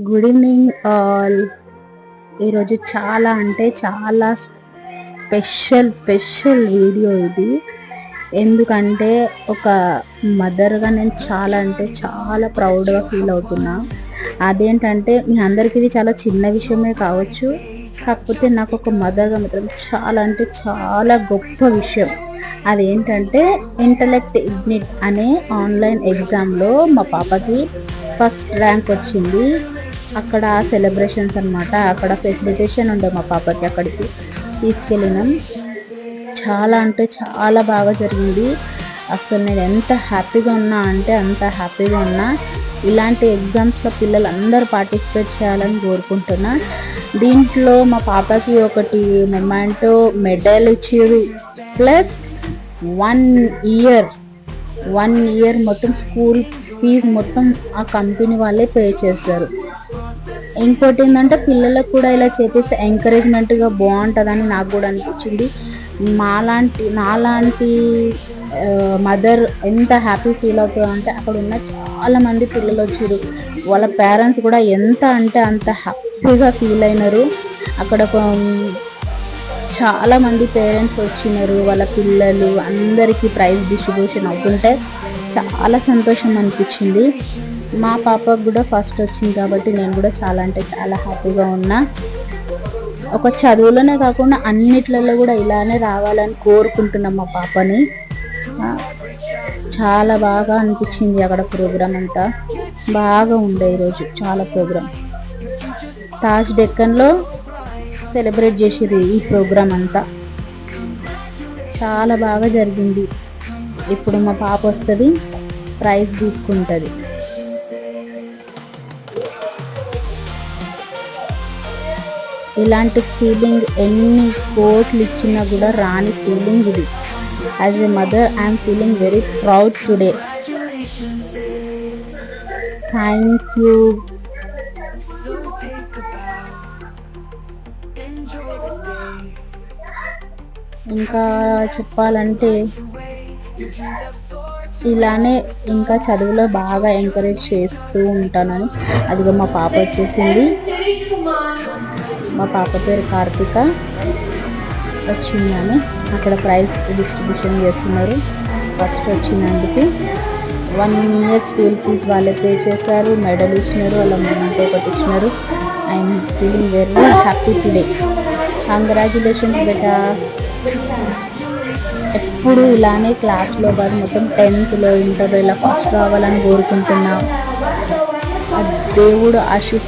Good evening all. ఈరోజు చాలా అంటే చాలా స్పెషల్ వీడియో ఇది. ఎందుకంటే ఒక మదర్గా నేను చాలా అంటే చాలా ప్రౌడ్గా ఫీల్ అవుతున్నా. అదేంటంటే మీ అందరికీ ఇది చాలా చిన్న విషయమే కావచ్చు, కాకపోతే నాకు ఒక మదర్గా మాత్రం చాలా అంటే చాలా గొప్ప విషయం. అదేంటంటే ఇంటలెక్ట్ ఇగ్నిట్ అనే ఆన్లైన్ ఎగ్జామ్లో మా పాపకి ఫస్ట్ ర్యాంక్ వచ్చింది. అక్కడ సెలబ్రేషన్స్ అనమాట. అక్కడ ఫెసిలిటేషన్ ఉండే మా పాపకి, అక్కడికి తీసుకెళ్ళినాం. చాలా అంటే చాలా బాగా జరిగింది. అసలు నేను ఎంత హ్యాపీగా ఉన్నా అంటే అంత హ్యాపీగా ఉన్నా. ఇలాంటి ఎగ్జామ్స్లో పిల్లలు అందరూ పార్టిసిపేట్ చేయాలని కోరుకుంటున్నా. దీంట్లో మా పాపకి ఒకటి మొమెంటో మెడల్ ఇచ్చారు, ప్లస్ 1 ఇయర్ మొత్తం స్కూల్ ఫీజు మొత్తం ఆ కంపెనీ వాళ్ళే పే చేస్తారు. ఇంకోటి ఏంటంటే పిల్లలకు కూడా ఇలా చేపిస్తే ఎంకరేజ్మెంట్గా బాగుంటుందని నాకు కూడా అనిపించింది. నాలాంటి మదర్ ఎంత హ్యాపీ ఫీల్ అవుతుందో అంటే అక్కడ ఉన్న చాలామంది పిల్లలు వచ్చారు. వాళ్ళ పేరెంట్స్ కూడా ఎంత అంటే అంత హ్యాపీగా ఫీల్ అయినారు. అక్కడ చాలామంది పేరెంట్స్ వచ్చినారు, వాళ్ళ పిల్లలు అందరికీ ప్రైజ్ డిస్ట్రిబ్యూషన్ అవుతుంటే చాలా సంతోషం అనిపించింది. మా పాపకు కూడా ఫస్ట్ వచ్చింది కాబట్టి నేను కూడా చాలా అంటే చాలా హ్యాపీగా ఉన్నా. ఒక చదువులోనే కాకుండా అన్నిట్లలో కూడా ఇలానే రావాలని కోరుకుంటున్నాం మా పాపని. చాలా బాగా అనిపించింది. అక్కడ ప్రోగ్రామ్ అంతా బాగా ఉండే. ఈరోజు చాలా ప్రోగ్రామ్ తాజ్ డెక్కన్లో సెలబ్రేట్ చేసేది ఈ ప్రోగ్రామ్ అంతా. చాలా బాగా జరిగింది. ఇప్పుడు మా పాప వస్తుంది, ప్రైజ్ తీసుకుంటుంది. ఇలాంటి ఫీలింగ్ ఎన్ని కోట్లు ఇచ్చినా కూడా రాని ఫీలింగ్ ఇది. As a mother I'm feeling very proud today. Thank you. ఇంకా చెప్పాలంటే ఇలానే ఇంకా చదువులో బాగా ఎంకరేజ్ చేస్తూ ఉంటానని. అదిగో మా పాప వచ్చేసింది. మా పాప పేరు కార్తిక. వచ్చిందని అక్కడ ప్రైజ్ డిస్ట్రిబ్యూషన్ చేస్తున్నారు. ఫస్ట్ వచ్చినందుకు 1 ఇయర్ స్కూల్ ఫీజ్ వాళ్ళే పే చేశారు, మెడల్ ఇచ్చినారు, వాళ్ళ మొమెంటో ఒకటి ఇచ్చినారు. I'm feeling very happy today. Congratulations బేటా. ఎప్పుడు ఇలానే క్లాస్లో కాదు, మొత్తం 10th ఇంటర్లో ఇలా ఫస్ట్ రావాలని కోరుకుంటున్నా. దేవుడు ఆశీస్